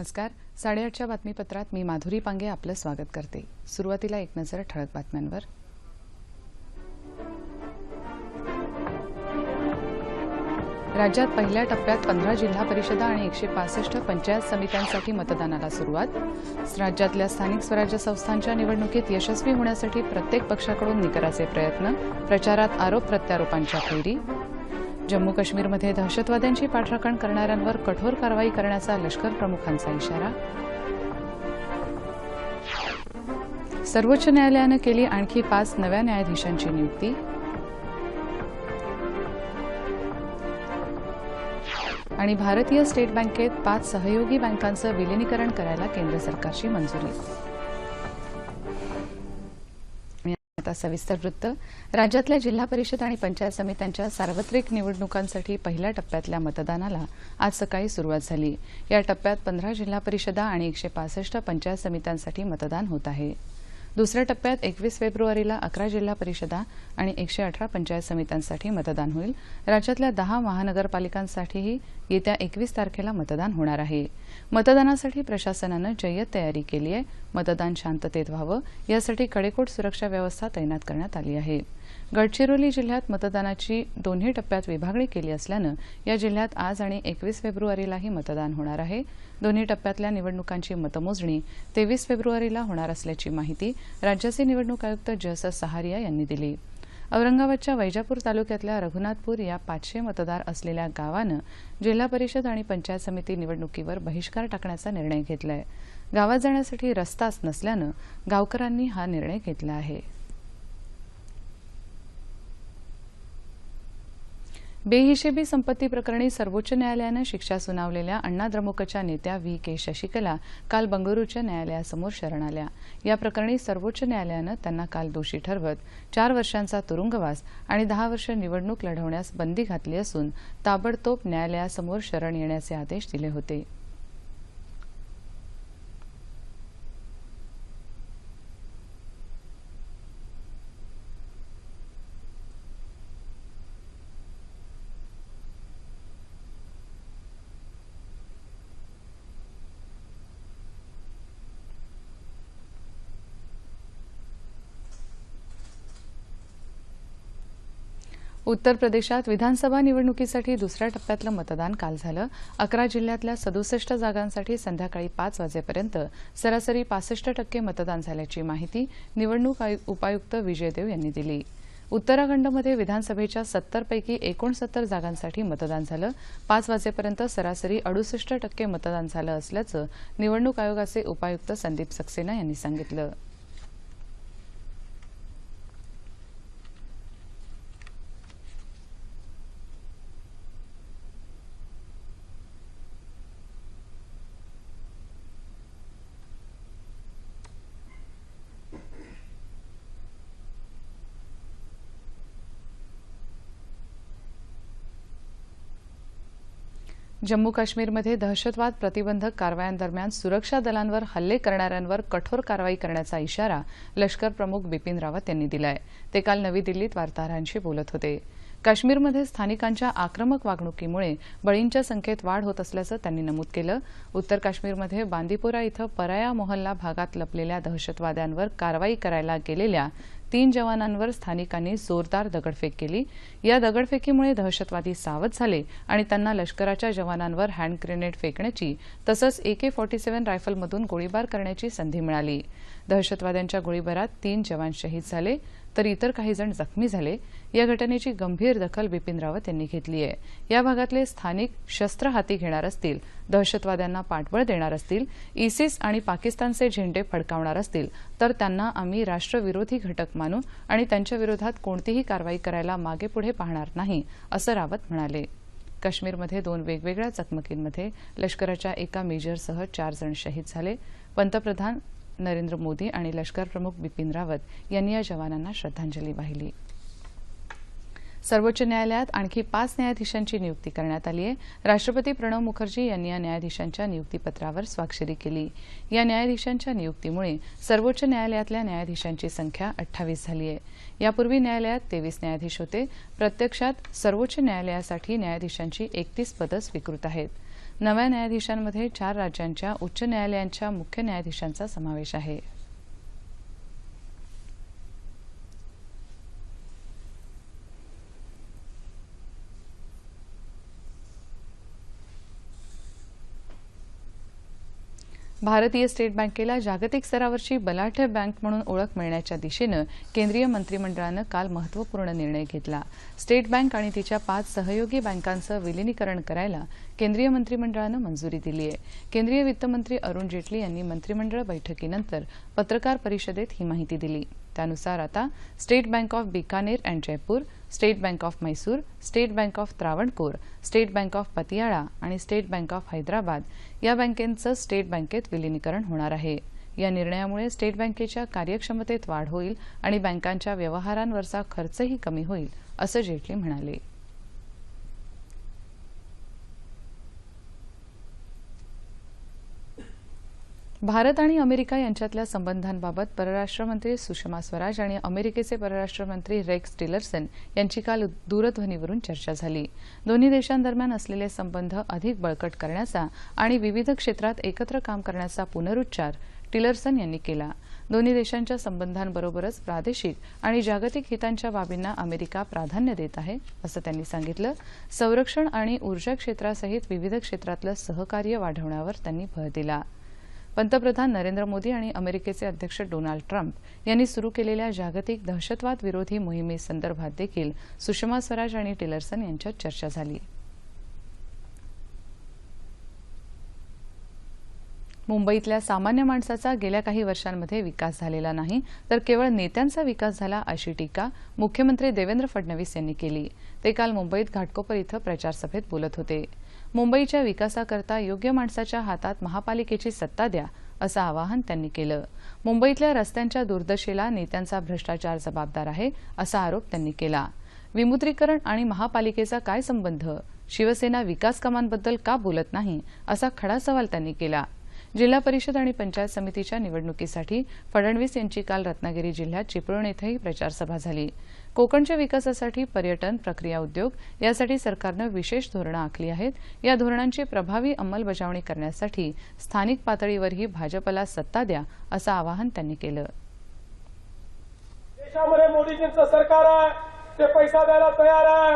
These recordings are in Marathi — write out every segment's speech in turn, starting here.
नमस्कार. 8:30च्या बातमीपत्रात मी माधुरी पांगे आपलं स्वागत करते. सुरुवातीला एक नजर ठळक बातम्यांवर. राज्यात पहिल्या टप्प्यात 15 जिल्हा परिषदा आणि 165 पंचायत समित्यांसाठी मतदानाला सुरुवात. राज्यातल्या स्थानिक स्वराज्य संस्थांच्या निवडणुकीत यशस्वी होण्यासाठी प्रत्येक पक्षाकडून निकराचे प्रयत्न. प्रचारात आरोप प्रत्यारोपांच्या फेरी. जम्मू काश्मीरमध्ये दहशतवाद्यांची पाठराखण करणाऱ्यांवर कठोर कारवाई करण्याचा लष्कर प्रमुखांचा इशारा. सर्वोच्च न्यायालयानं केली आणखी 5 नव्या न्यायाधीशांची नियुक्ती. आणि भारतीय स्टेट बँकेत 5 सहयोगी बँकांचं विलीनीकरण करायला केंद्र सरकारची मंजुरी. आता सविस्तर वृत्त. राज्यातल्या जिल्हा परिषद आणि पंचायत समित्यांच्या सार्वत्रिक निवडणुकांसाठी पहिल्या टप्प्यातल्या मतदानाला आज सकाळी सुरुवात झाली. या टप्प्यात 15 जिल्हा परिषदा आणि 165 पंचायत समित्यांसाठी मतदान होत आहे. दुसऱ्या टप्प्यात 21 फेब्रुवारीला 11 जिल्हा परिषदा आणि 118 पंचायत समित्यांसाठी मतदान होईल. राज्यातल्या 10 महानगरपालिकांसाठीही येत्या 21 तारखेला मतदान होणार आहे. मतदानासाठी प्रशासनानं जय्यत तयारी केली आहे. मतदान शांततेत व्हावं यासाठी कडेकोट सुरक्षा व्यवस्था तैनात करण्यात आली आहे. गडचिरोली जिल्ह्यात मतदानाची दोन्ही टप्प्यात विभागणी केली असल्यानं या जिल्ह्यात आज आणि 21 फेब्रुवारीलाही मतदान होणार आहे. दोन्ही टप्प्यातल्या निवडणुकांची मतमोजणी 23 फेब्रुवारीला होणार असल्याची माहिती राज्याचे निवडणूक आयुक्त जयस सहारिया यांनी दिली. औरंगाबादच्या वैजापूर तालुक्यातल्या रघुनाथपूर या 500 मतदार असलेल्या गावानं जिल्हा परिषद आणि पंचायत समिती निवडणुकीवर बहिष्कार टाकण्याचा निर्णय घेतलाय. गावात जाण्यासाठी रस्ताच नसल्यानं गावकऱ्यांनी हा निर्णय घेतला आहे. बेहिशेबी संपत्ती प्रकरणी सर्वोच्च न्यायालयानं शिक्षा सुनावलेल्या अण्णा द्रमुकच्या नेत्या व्ही.के. शशिकला काल बंगळुरूच्या न्यायालयासमोर शरण आल्या. या प्रकरणी सर्वोच्च न्यायालयानं त्यांना काल दोषी ठरवत 4 वर्षांचा तुरुंगवास आणि 10 वर्ष निवडणूक लढवण्यास बंदी घातली असून ताबडतोब न्यायालयासमोर शरण येण्याचे आदेश दिले होते. उत्तर प्रदेशात विधानसभा निवडणुकीसाठी दुसऱ्या टप्प्यातलं मतदान काल झालं. 11 जिल्ह्यातल्या 67 जागांसाठी संध्याकाळी 5 वाजेपर्यंत सरासरी 65% मतदान झाल्याची माहिती निवडणूक उपायुक्त विजय देव यांनी दिली. उत्तराखंडमध्ये विधानसभेच्या 70 पैकी 69 जागांसाठी मतदान झालं. 5 वाजेपर्यंत सरासरी 68% मतदान झालं असल्याचं निवडणूक आयोगाचे उपायुक्त संदीप सक्सेना यांनी सांगितलं. जम्मू काश्मीरमध्ये दहशतवाद प्रतिबंधक कारवायांदरम्यान सुरक्षा दलांवर हल्ले करणाऱ्यांवर कठोर कारवाई करण्याचा इशारा लष्कर प्रमुख बिपिन रावत यांनी दिलाय. ते काल नवी दिल्लीत वार्ताहरांशी बोलत होते. काश्मीरमध्ये स्थानिकांच्या आक्रमक वागणुकीमुळे बळींच्या संख्येत वाढ होत असल्याचं त्यांनी नमूद केलं. उत्तर काश्मीरमध्ये बांदीपोरा इथं पराया मोहल्ला भागात लपलेल्या दहशतवाद्यांवर कारवाई करायला गेलेल्या 3 जवानांवर स्थानिकांनी जोरदार दगडफेक केली. या दगडफेकीमुळे दहशतवादी सावध झाले आणि त्यांना लष्कराच्या जवानांवर हँड ग्रेनेड फेकण्याची तसंच AK-47 रायफलमधून गोळीबार करण्याची संधी मिळाली. दहशतवाद्यांच्या गोळीबारात 3 जवान शहीद झाले तर इतर काही जण जखमी झाले. या घटनेची गंभीर दखल बिपिन रावत यांनी घेतली आहे. या भागातले स्थानिक शस्त्र हाती घेणार असतील, दहशतवाद्यांना पाठबळ देणार असतील, इसिस आणि पाकिस्तानचे झेंडे फडकावणार असतील तर त्यांना आम्ही राष्ट्रविरोधी घटक मानू आणि त्यांच्या विरोधात कोणतीही कारवाई करायला मागेपुढे पाहणार नाही, असं रावत म्हणाले. काश्मीरमध्ये 2 वेगवेगळ्या चकमकींमध्ये लष्कराच्या एका मेजरसह 4 जण शहीद झाले. पंतप्रधान नरेंद्र मोदी आणि लष्कर प्रमुख बिपिन रावत यांनी या जवानांना श्रद्धांजली वाहिली. सर्वोच्च न्यायालयात आणखी 5 न्यायाधीशांची नियुक्ती करण्यात आली आहे. राष्ट्रपती प्रणव मुखर्जी यांनी या न्यायाधीशांच्या नियुक्तीपत्रावर स्वाक्षरी केली. या न्यायाधीशांच्या नियुक्तीमुळे सर्वोच्च न्यायालयातल्या न्यायाधीशांची संख्या 28 झाली आहे. यापूर्वी न्यायालयात 23 न्यायाधीश होते. प्रत्यक्षात सर्वोच्च न्यायालयासाठी न्यायाधीशांची 31 पदं स्वीकृत आहेत. नव्या न्यायाधीशांमध्ये 4 राज्यांच्या उच्च न्यायालयांच्या मुख्य न्यायाधीशांचा समावेश आहे. भारतीय स्टेट बँकेला जागतिक स्तरावरची बलाढ्य बँक म्हणून ओळख मिळण्याच्या दिशेनं केंद्रीय मंत्रिमंडळानं काल महत्त्वपूर्ण निर्णय घेतला. स्टेट बँक आणि तिच्या 5 सहयोगी बँकांचं विलीनीकरण करायला केंद्रीय मंत्रिमंडळानं मंजुरी दिली आहे. केंद्रीय वित्तमंत्री अरुण जेटली यांनी मंत्रिमंडळ बैठकीनंतर पत्रकार परिषदेत ही माहिती दिली. त्यानुसार आता state bank of Bikaner and Jaipur, state bank of Mysore, state bank of Travancore, state bank of Patiala आणि स्टेट बँक ऑफ हैदराबाद या बँकेचं स्टेट बँकेत विलीनीकरण होणार आहे. या निर्णयामुळे स्टेट बँकेच्या कार्यक्षमतेत वाढ होईल आणि बँकांच्या व्यवहारांवरचा खर्चही कमी होईल, असं जेटली म्हणाले. भारत आणि अमेरिका यांच्यातल्या संबंधांबाबत परराष्ट्र मंत्री सुषमा स्वराज आणि अमेरिकेचे परराष्ट्र मंत्री रेक्स टिलरसन यांची काल दूरध्वनीवरून चर्चा झाली. दोन्ही देशांदरम्यान असलेले संबंध अधिक बळकट करण्याचा आणि विविध क्षेत्रात एकत्र काम करण्याचा पुनरुच्चार टिलरसन यांनी केला. दोन्ही देशांच्या संबंधांबरोबरच प्रादेशिक आणि जागतिक हितांच्या बाबींना अमेरिका प्राधान्य देत आहे, असं त्यांनी सांगितलं. संरक्षण आणि ऊर्जा क्षेत्रासहित विविध क्षेत्रातलं सहकार्य वाढवण्यावर त्यांनी भर दिला. पंतप्रधान नरेंद्र मोदी आणि अमेरिकेचे अध्यक्ष डोनाल्ड ट्रम्प यांनी सुरू केलेल्या जागतिक दहशतवाद विरोधी मोहिमेसंदर्भात देखील सुषमा स्वराज आणि टिलरसन यांच्यात चर्चा झाली. मुंबईतल्या सामान्य माणसाचा गेल्या काही वर्षांमध्ये विकास झालेला नाही, तर केवळ नेत्यांचा विकास झाला, अशी टीका मुख्यमंत्री देवेंद्र फडणवीस यांनी केली. ते काल मुंबईत घाटकोपर इथं प्रचारसभेत बोलत होते. मुंबईच्या विकासाकरता योग्य माणसाच्या हातात महापालिकेची सत्ता द्या, असं आवाहन त्यांनी केलं. मुंबईतल्या रस्त्यांच्या दुर्दशेला नेत्यांचा भ्रष्टाचार जबाबदार आहे, असा आरोप त्यांनी केला. विमुद्रीकरण आणि महापालिकेचा काय संबंध? शिवसेना विकास कामांबद्दल का बोलत नाही, असा खडा सवाल त्यांनी केला. जिल्हा परिषद आणि पंचायत समितीच्या निवडणुकीसाठी फडणवीस यांची काल रत्नागिरी जिल्ह्यात चिपळूण इथंही प्रचारसभा झाली. कोकणच्या विकासासाठी पर्यटन, प्रक्रिया उद्योग यासाठी सरकारनं विशेष धोरणं आखली आहेत. या धोरणांची प्रभावी अंमलबजावणी करण्यासाठी स्थानिक पातळीवरही भाजपला सत्ता द्या, असं आवाहन त्यांनी केलं. देशामध्ये मोदीजींचं सरकार आहे, ते पैसा द्यायला तयार आहे.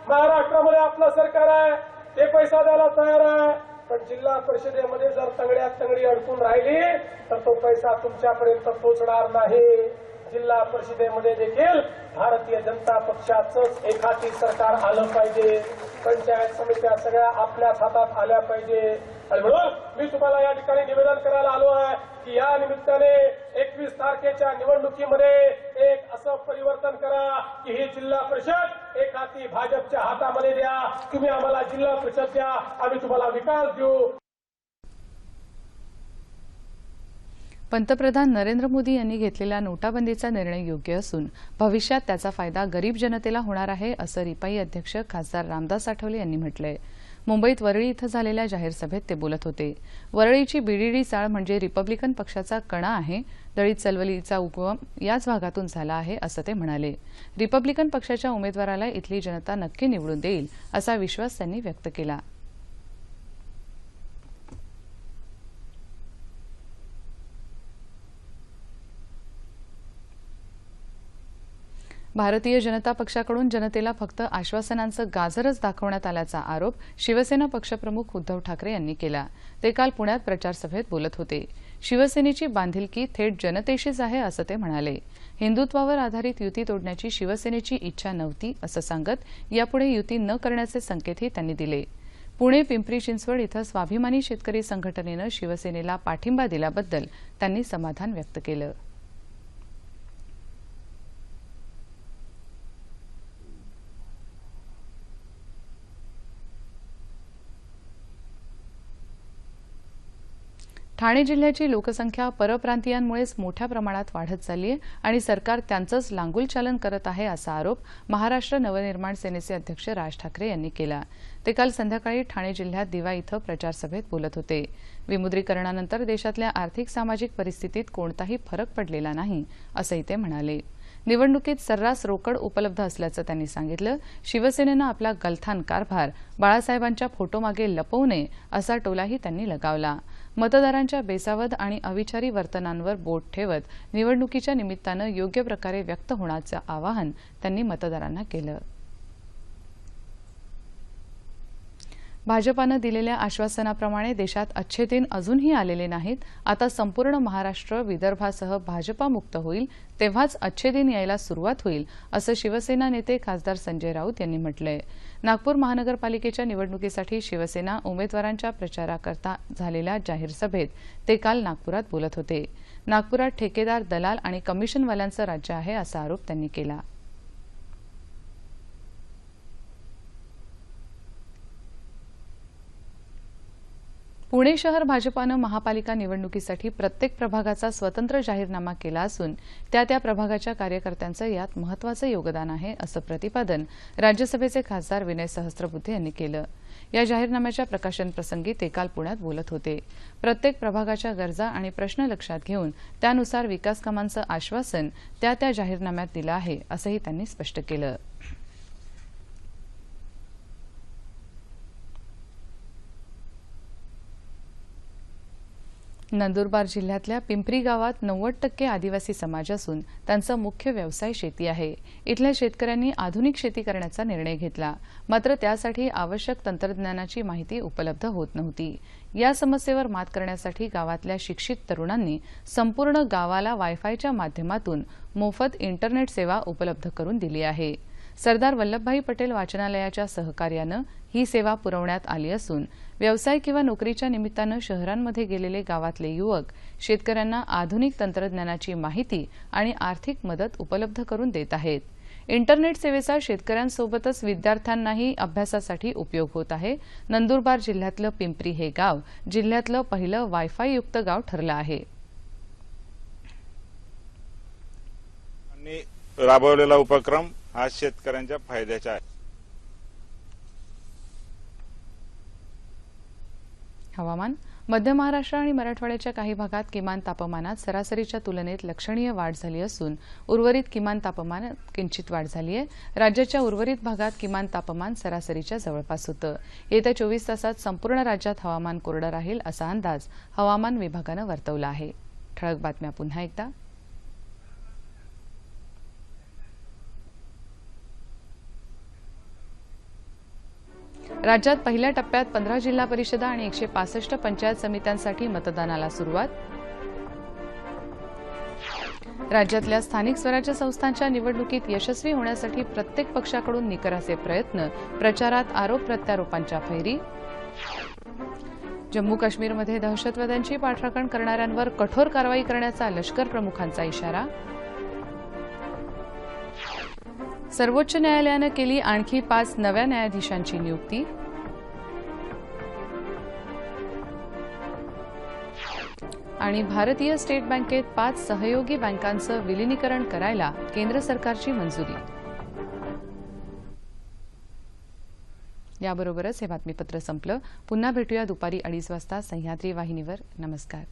महाराष्ट्रामध्ये आपलं सरकार आहे, ते पैसा द्यायला तयार आहे. पण जिल्हा परिषदेमध्ये जर तंगड्यात तंगडी अडकून राहिली तर तो पैसा तुमच्यापर्यंत पोहोचणार नाही. जिल्हा परिषदेमध्ये देखील भारतीय जनता पक्षाचंच एखादी सरकार आलं पाहिजे. पंचायत समित्या सगळ्या आपल्याच हातात आल्या पाहिजे. आणि म्हणून मी तुम्हाला या ठिकाणी निवेदन करायला आलो आहे की या निमित्ताने 21 तारखेच्या निवडणुकीमध्ये एक असं परिवर्तन करा की ही जिल्हा परिषद एखादी भाजपच्या हातामध्ये द्या. तुम्ही आम्हाला जिल्हा परिषद द्या, आम्ही तुम्हाला विकास देऊ. पंतप्रधान नरेंद्र मोदी यांनी घेतलेला नोटाबंदीचा निर्णय योग्य असून भविष्यात त्याचा फायदा गरीब जनतेला होणार आहे, असं रिपाई अध्यक्ष खासदार रामदास आठवले यांनी म्हटलंय. मुंबईत वरळी इथं झालेल्या जाहीर सभेत ते बोलत होते. वरळीची बीडीडी चाळ म्हणजे रिपब्लिकन पक्षाचा कणा आहे. दलित चळवळीचा उगम याच भागातून झाला आहे, असं ते म्हणाले. रिपब्लिकन पक्षाच्या उमेदवाराला इथली जनता नक्की निवडून देईल, असा विश्वास त्यांनी व्यक्त केला. भारतीय जनता पक्षाकडून जनतेला फक्त आश्वासनांचं गाजरच दाखवण्यात आल्याचा आरोप शिवसेना पक्षप्रमुख उद्धव ठाकरे यांनी केला. ते काल पुण्यात प्रचारसभेत बोलत होते. शिवसेनेची बांधिलकी थेट जनतेशीच आहे, असं ते म्हणाले. हिंदुत्वावर आधारित युती तोडण्याची शिवसेनेची इच्छा नव्हती, असं सांगत यापुढे युती न करण्याचे संकेतही त्यांनी दिले. पुणे, पिंपरी चिंचवड इथं स्वाभिमानी शेतकरी संघटनेनं शिवसेनेला पाठिंबा दिल्याबद्दल त्यांनी समाधान व्यक्त केलं. ठाणे जिल्ह्याची लोकसंख्या परप्रांतीयांमुळेच मोठ्या प्रमाणात वाढत चालली आहे आणि सरकार त्यांचंच लांगुलचालन करत आहे, असा आरोप महाराष्ट्र नवनिर्माण सेनेचे अध्यक्ष राज ठाकरे यांनी केला. ते काल संध्याकाळी ठाणे जिल्ह्यात दिवा इथं प्रचारसभेत बोलत होते. विमुद्रीकरणानंतर देशातल्या आर्थिक सामाजिक परिस्थितीत कोणताही फरक पडलेला नाही, असंही ते म्हणाले. निवडणुकीत सर्रास रोकड उपलब्ध असल्याचं त्यांनी सांगितलं. शिवसेनेनं आपला गलथान कारभार बाळासाहेबांच्या फोटोमागे लपवू नये असा टोलाही त्यांनी लगावला. मतदारांच्या बेसावध आणि अविचारी वर्तनांवर बोट ठेवत निवडणुकीच्या निमित्तानं योग्य प्रकारे व्यक्त होण्याचं आवाहन त्यांनी मतदारांना केलं. भाजपानं दिलेल्या आश्वासनाप्रमाणे देशात अच्छे दिन अजूनही आलेले नाहीत. आता संपूर्ण महाराष्ट्र विदर्भासह भाजपामुक्त होईल तेव्हाच अच्छे दिन यायला सुरुवात होईल असं शिवसेना नेते खासदार संजय राऊत यांनी म्हटलंय. नागपूर महानगरपालिकेच्या निवडणुकीसाठी शिवसेना उमेदवारांच्या प्रचाराकरता झालेल्या जाहीर सभेत ते काल नागपुरात बोलत होते. नागपुरात ठेकेदार, दलाल आणि कमिशनवाल्यांचं राज्य आहे असा आरोप त्यांनी केला. पुणे शहर भाजपानं महापालिका निवडणुकीसाठी प्रत्येक प्रभागाचा स्वतंत्र जाहीरनामा केला असून त्या प्रभागाच्या कार्यकर्त्यांचं यात महत्त्वाचं योगदान आहे असं प्रतिपादन राज्यसभेचे खासदार विनय सहस्त्रबुद्धे यांनी केलं. या जाहीरनाम्याच्या प्रकाशन प्रसंगी ते काल पुण्यात बोलत होते. प्रत्येक प्रभागाच्या गरजा आणि प्रश्न लक्षात घेऊन त्यानुसार विकास कामांचं आश्वासन त्या जाहीरनाम्यात दिलं आहे असंही त्यांनी स्पष्ट केलं. नंदुरबार जिल्ह्यातल्या पिंपरी गावात 90% आदिवासी समाज असून त्यांचा मुख्य व्यवसाय शेती आहे. इथल्या शेतकऱ्यांनी आधुनिक शेती करण्याचा निर्णय घेतला. मात्र त्यासाठी आवश्यक तंत्रज्ञानाची माहिती उपलब्ध होत नव्हती. या समस्येवर मात करण्यासाठी गावातल्या शिक्षित तरुणांनी संपूर्ण गावाला वायफायच्या माध्यमातून मोफत इंटरनेट सेवा उपलब्ध करून दिली आहे. सरदार वल्लभभाई पटेल वाचनालयाच्या सहकार्यानं ही सेवा पुरवण्यात आली असून व्यवसाय किंवा नोकरीच्या निमित्तानं शहरांमध्ये गेलेले गावातले युवक शेतकऱ्यांना आधुनिक तंत्रज्ञानाची माहिती आणि आर्थिक मदत उपलब्ध करून देत आहेत. इंटरनेट सेवेचा शेतकऱ्यांसोबतच विद्यार्थ्यांनाही अभ्यासासाठी उपयोग होत आहे. नंदुरबार जिल्ह्यातलं पिंपरी हे गाव जिल्ह्यातलं पहिलं वायफाय युक्त गाव ठरलं आहे. राबवलेला उपक्रम हा शेतकऱ्यांच्या फायद्याचा आहे. हवामान. मध्य महाराष्ट्र आणि मराठवाड्याच्या काही भागात किमान तापमानात सरासरीच्या तुलनेत लक्षणीय वाढ झाली असून उर्वरित किमान तापमानात किंचित वाढ झाली आहे. राज्याच्या उर्वरित भागात किमान तापमान सरासरीच्या जवळपास होतं. येत्या 24 तासात संपूर्ण राज्यात हवामान कोरडं राहील असा अंदाज हवामान विभागानं वर्तवला आहे. ठळक बातम्या पुन्हा एकदा. राज्यात पहिल्या टप्प्यात 15 जिल्हा परिषदा आणि 165 पंचायत समित्यांसाठी मतदानाला सुरुवात. राज्यातल्या स्थानिक स्वराज्य संस्थांच्या निवडणुकीत यशस्वी होण्यासाठी प्रत्येक पक्षाकडून निकराचे प्रयत्न. प्रचारात आरोप प्रत्यारोपांच्या फैरी. जम्मू काश्मीरमध्ये दहशतवाद्यांची पाठराखण करणाऱ्यांवर कठोर कारवाई करण्याचा लष्कर प्रमुखांचा इशारा. सर्वोच्च न्यायालयानं केली आणखी 5 नव्या न्यायाधीशांची नियुक्ती. आणि भारतीय स्टेट बँकेत 5 सहयोगी बँकांचं विलिनीकरण करायला केंद्र सरकारची मंजुरी. याबरोबरच हे बातमीपत्र संपलं. पुन्हा भेटूया दुपारी 2:30 वाजता सह्याद्री वाहिनीवर. नमस्कार.